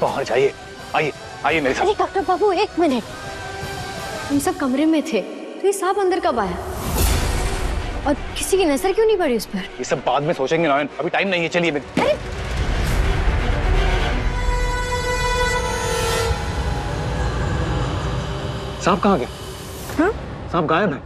बाहर जाइए, आइए आइए मेरे साथ। अरे डॉक्टर बाबू एक मिनट, हम सब कमरे में थे तो ये सांप अंदर कब आया और किसी की नजर क्यों नहीं पड़ी उस पर? ये सब बाद में सोचेंगे नयन, अभी टाइम नहीं है, चलिए। अरे सांप कहाँ गया? हाँ? सांप गायब है।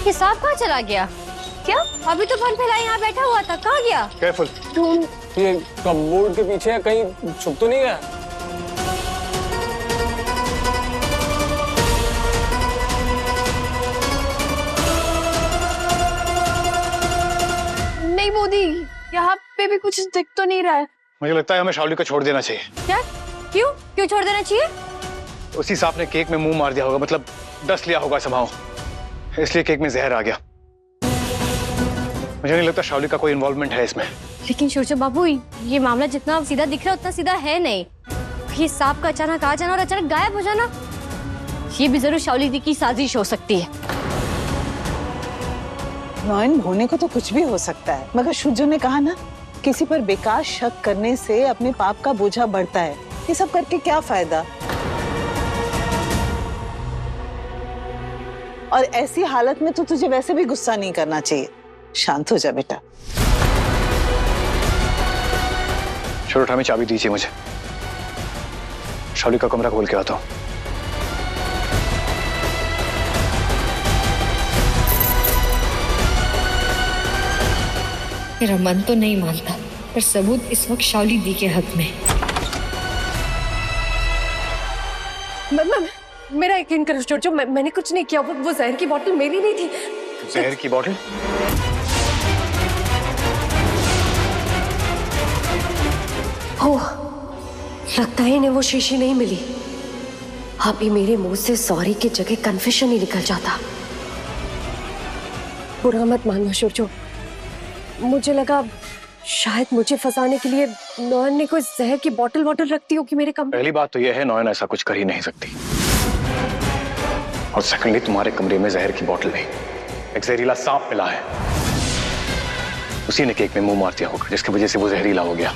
ये सांप कहाँ चला गया? क्या अभी तो फन फैला यहाँ बैठा हुआ था, कहाँ गया? केयरफुल। ये कपबोर्ड के पीछे है, कहीं छुप तो नहीं गया? नहीं मोदी, यहाँ पे भी कुछ दिख तो नहीं रहा है। मुझे लगता है हमें शाओली को छोड़ देना चाहिए। क्या? क्यों क्यों छोड़ देना चाहिए? उसी सांप ने केक में मुंह मार दिया होगा, मतलब डस लिया होगा समाओ, इसलिए केक में जहर आ गया। मुझे नहीं लगता शाओली का कोई इन्वॉल्वमेंट है इसमें। लेकिन शोरचो बाबू, ये मामला जितना सीधा दिख रहा है उतना सीधा है नहीं। ये सांप का अचानक आ जाना और अचानक गायब हो जाना, ये भी जरूर शाओली दी की साजिश हो सकती है। नयन, होने को तो कुछ भी हो सकता है, मगर शुजो ने कहा ना, किसी पर बेकार शक करने से अपने पाप का बोझा बढ़ता है। ये सब करके क्या फायदा? और ऐसी हालत में तो तुझे वैसे भी गुस्सा नहीं करना चाहिए। शांत हो जा बेटा। छोटा में चाबी दीजिए मुझे, शाओली का कमरा खोल के आता हूँ। मेरा मन तो नहीं मानता, पर सबूत इस वक्त शाओली दी के हक में। मेरा यकीन करो शोरचो, मैंने कुछ नहीं किया। वो जहर की बोतल मेरी नहीं थी। जहर की बोतल? हो, लगता है इन्हें वो शीशी नहीं मिली। अभी मेरे मुंह से सॉरी की जगह कन्फेशन ही निकल जाता। बुरा मत मानना शोरचो, मुझे लगा शायद मुझे फंसाने के लिए नयन ने कोई जहर की बोतल रख दी होगी मेरे कमरे। पहली बात तो यह है नयन ऐसा कुछ कर ही नहीं सकती, और सेकंडली तुम्हारे कमरे में जहर की बोतल नहीं, एक जहरीला सांप मिला है। उसी ने केक में मुंह मार दिया होगा, जिसकी वजह से वो जहरीला हो गया।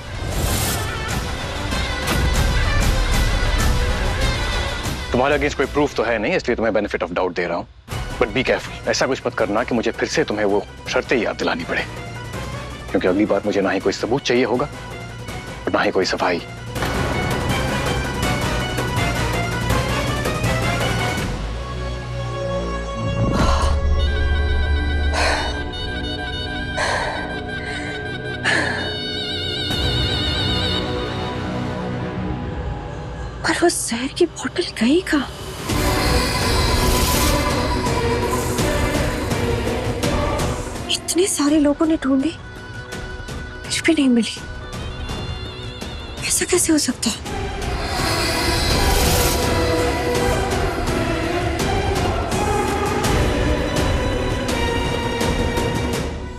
तुम्हारे अगेंस्ट कोई प्रूफ तो है नहीं, इसलिए तुम्हें बेनिफिट ऑफ डाउट दे रहा हूं। बट बी केयरफुल, ऐसा कुछ मत करना कि मुझे फिर से तुम्हें वो शर्तें याद दिलानी पड़े, क्योंकि अगली बार मुझे ना ही कोई सबूत चाहिए होगा और ना ही कोई सफाई। पर वो जहर की बोतल गई कहाँ? इतने सारे लोगों ने ढूंढी, कुछ भी नहीं मिली। ऐसा कैसे हो सकता है?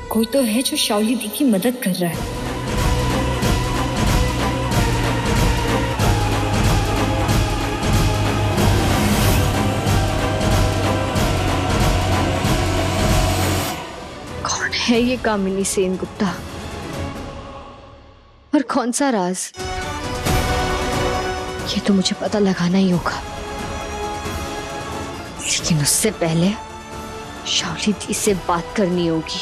कोई तो है जो शाओली दी की मदद कर रहा है। है ये कामिनी सेनगुप्ता, और कौन सा राज, ये तो मुझे पता लगाना ही होगा। लेकिन उससे पहले शाओली दी से बात करनी होगी।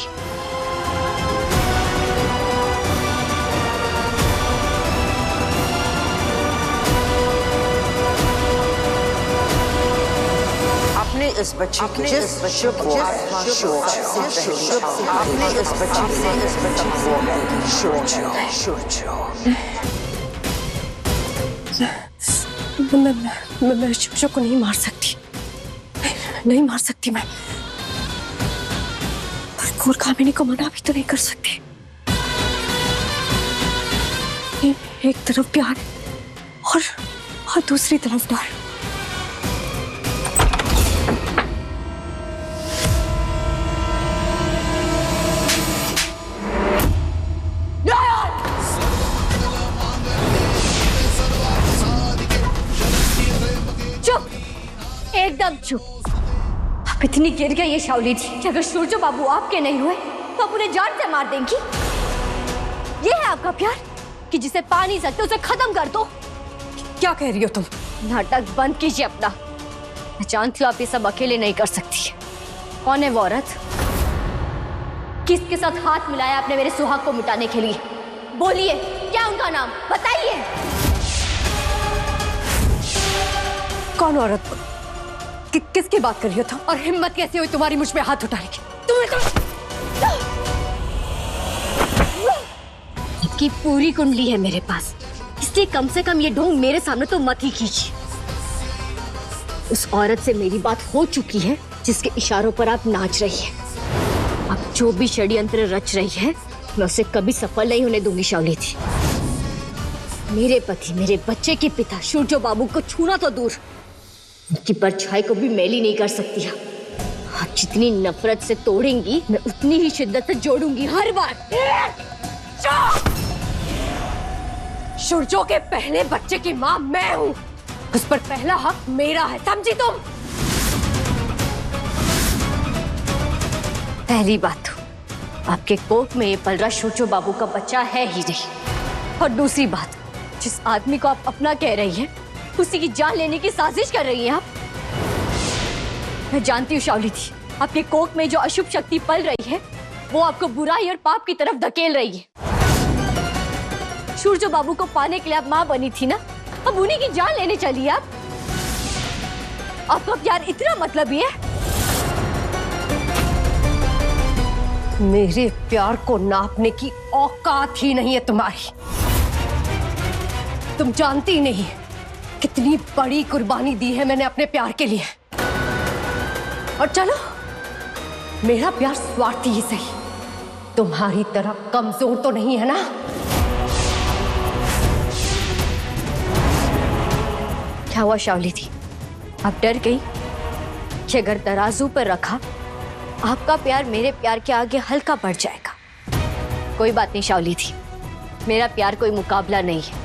इस बच्चे के जिस बच्चे को आपने इस बच्चे मैं शोरचो को नहीं मार सकती, नहीं मार सकती मैं। पर कोर कामिनी को मना भी तो नहीं कर सकती। एक तरफ प्यार और दूसरी तरफ डर। अशुभ। आप इतनी गिर गई ये शावली थी कि अगर सूरजो बाबू आपके नहीं हुए तो आप उन्हें जान से मार देंगी। ये है आपका प्यार कि जिसे पा नहीं सकते उसे खत्म कर दो। क्या कह रही हो तुम? नाटक बंद कीजिए अपना। मैं जानती हूँ आप ये सब अकेले नहीं कर सकती। कौन है वो औरत? किसके साथ हाथ मिलाया आपने मेरे सुहाग को मिटाने के लिए? बोलिए, क्या उनका नाम बताइए। कौन औरत? किसकी बात कर रही हो तुम? और हिम्मत कैसे हुई तुम्हारी मुझ पे हाथ उठाने की? की पूरी कुंडली है मेरे पास, इसलिए कम से कम ये ढोंग मेरे सामने तो मत ही कीजिए। उस औरत से मेरी बात हो चुकी है जिसके इशारों पर आप नाच रही हैं। अब जो भी षड्यंत्र रच रही है मैं उसे कभी सफल नहीं होने दूंगी शावली थी। मेरे पति, मेरे बच्चे के पिता सूरजो बाबू को छूना तो दूर, उनकी परछाई को भी मैली नहीं कर सकती। आप जितनी नफरत से तोड़ेंगी मैं उतनी ही शिद्दत से जोड़ूंगी हर बार। सूरजो के पहले बच्चे की माँ मैं हूँ, उस पर पहला हक मेरा है, समझी तुम? पहली बात तो आपके कोख में ये पल रहा सूरजो बाबू का बच्चा है ही नहीं, और दूसरी बात, जिस आदमी को आप अपना कह रही हैं उसी की जान लेने की साजिश कर रही हैं आप। मैं जानती हूँ शावली थी, आपके कोख में जो अशुभ शक्ति पल रही है वो आपको बुराई और पाप की तरफ धकेल रही है। सूरजो बाबू को पाने के लिए आप माँ बनी थी ना, अब उन्हीं की जान लेने चली आप। आपका प्यार इतना मतलबी है? मेरे प्यार को नापने की औकात ही नहीं है तुम्हारी। तुम जानती नहीं कितनी बड़ी कुर्बानी दी है मैंने अपने प्यार के लिए। और चलो, मेरा प्यार स्वार्थी ही सही, तुम्हारी तरह कमजोर तो नहीं है ना। क्या हुआ शावली थी, आप डर गई कि अगर तराजू पर रखा आपका प्यार मेरे प्यार के आगे हल्का पड़ जाएगा? कोई बात नहीं शावली थी, मेरा प्यार कोई मुकाबला नहीं है।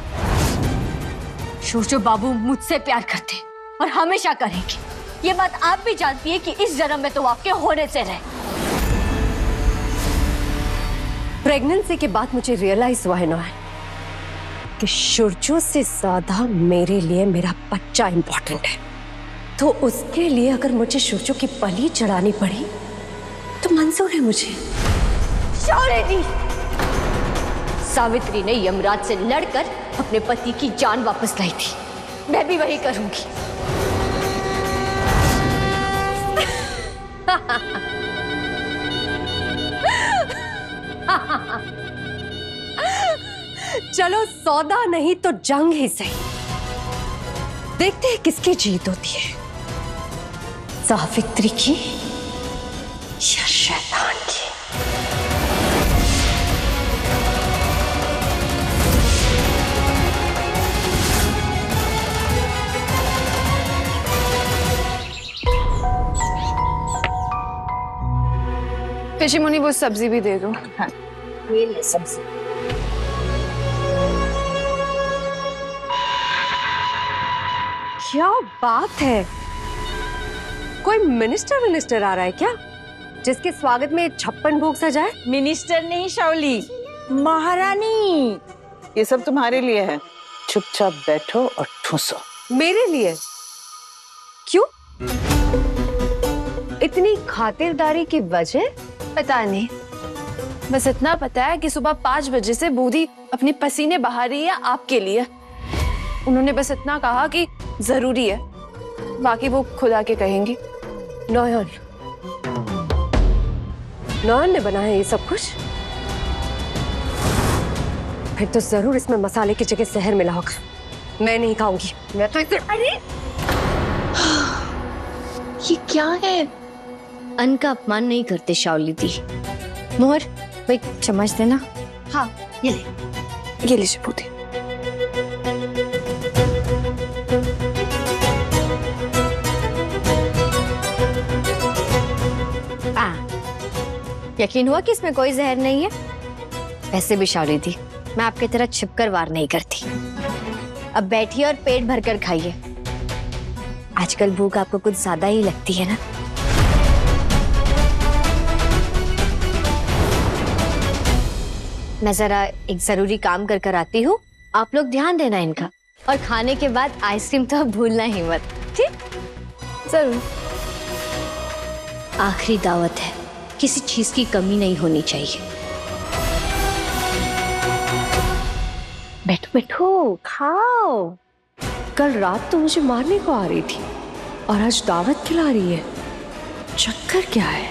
सूरजो बाबू मुझसे प्यार करते और हमेशा करेंगे, ये बात आप भी जानती है कि इस जन्म में तो आपके होने से रहे। प्रेगनेंसी के बाद मुझे रियलाइज हुआ है ना कि सूरजो से ज्यादा मेरे लिए मेरा बच्चा इंपॉर्टेंट है। तो उसके लिए अगर मुझे सूरजो की बलि चढ़ानी पड़ी तो मंजूर है मुझे। शावली जी, सावित्री ने यमराज से लड़कर अपने पति की जान वापस लाई थी, मैं भी वही करूंगी। चलो, सौदा नहीं तो जंग ही सही, देखते हैं किसकी जीत होती है, सावित्री की या शैतान की। ऋषि मुनि वो सब्जी भी दे दो। हाँ। ये ले सब्जी। क्या बात है, कोई मिनिस्टर आ रहा है क्या जिसके स्वागत में 56 भोग सजाए? मिनिस्टर नहीं शावली, महारानी। ये सब तुम्हारे लिए है, चुपचाप बैठो और ठूसो। मेरे लिए? क्यों? इतनी खातिरदारी की वजह? पता नहीं, बस इतना पता है कि सुबह 5 बजे से बूढ़ी अपने पसीने बहा रही है आपके लिए। उन्होंने बस इतना कहा कि जरूरी है, बाकी वो खुद आके कहेंगी। नयन ने बनाया ये सब कुछ? फिर तो जरूर इसमें मसाले की जगह जहर मिला होगा। मैं नहीं खाऊंगी, मैं तो इसे। अरे ये क्या है? अन्न का अपमान नहीं करते शावली दी। मोहर, भाई चम्मच देना। हाँ, ये ले। ये लीजिए बूढ़ी। यकीन हुआ कि इसमें कोई जहर नहीं है? वैसे भी शावली दी, मैं आपकी तरह छिपकर वार नहीं करती। अब बैठिए और पेट भरकर खाइए। आजकल भूख आपको कुछ ज्यादा ही लगती है ना। मैं जरा एक जरूरी काम कर कर आती हूँ, आप लोग ध्यान देना इनका, और खाने के बाद आइसक्रीम तो भूलना ही मत, ठीक? जरूर। आखिरी दावत है, किसी चीज की कमी नहीं होनी चाहिए। बैठो बैठो खाओ। कल रात तो मुझे मारने को आ रही थी और आज दावत खिला रही है। चक्कर क्या है?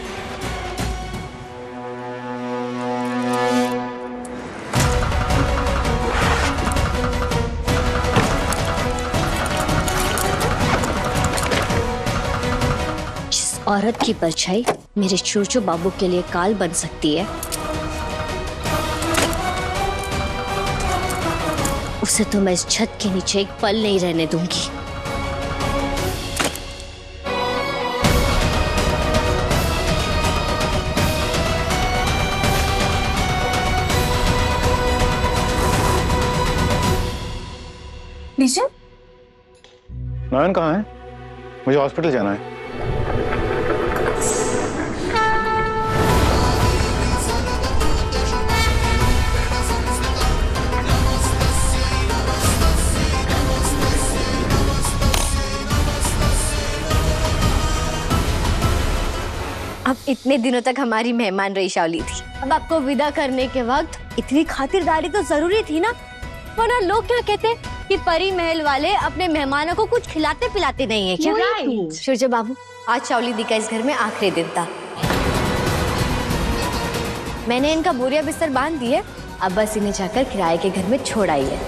जिस औरत की परछाई मेरे चूचू बाबू के लिए काल बन सकती है, उसे तो मैं इस छत के नीचे एक पल नहीं रहने दूंगी। लीजिए। नयन कहाँ है? मुझे हॉस्पिटल जाना है। अब इतने दिनों तक हमारी मेहमान रही शावली थी, अब आपको विदा करने के वक्त इतनी खातिरदारी तो जरूरी थी ना, वरना लोग क्या कहते कि परी महल वाले अपने मेहमानों को कुछ खिलाते पिलाते नहीं है क्या? सूर्य बाबू, आज शावली दी का इस घर में आखिरी दिन था। मैंने इनका बोरिया बिस्तर बांध दिया, अब बस इन्हें जाकर किराए के घर में छोड़ आई है।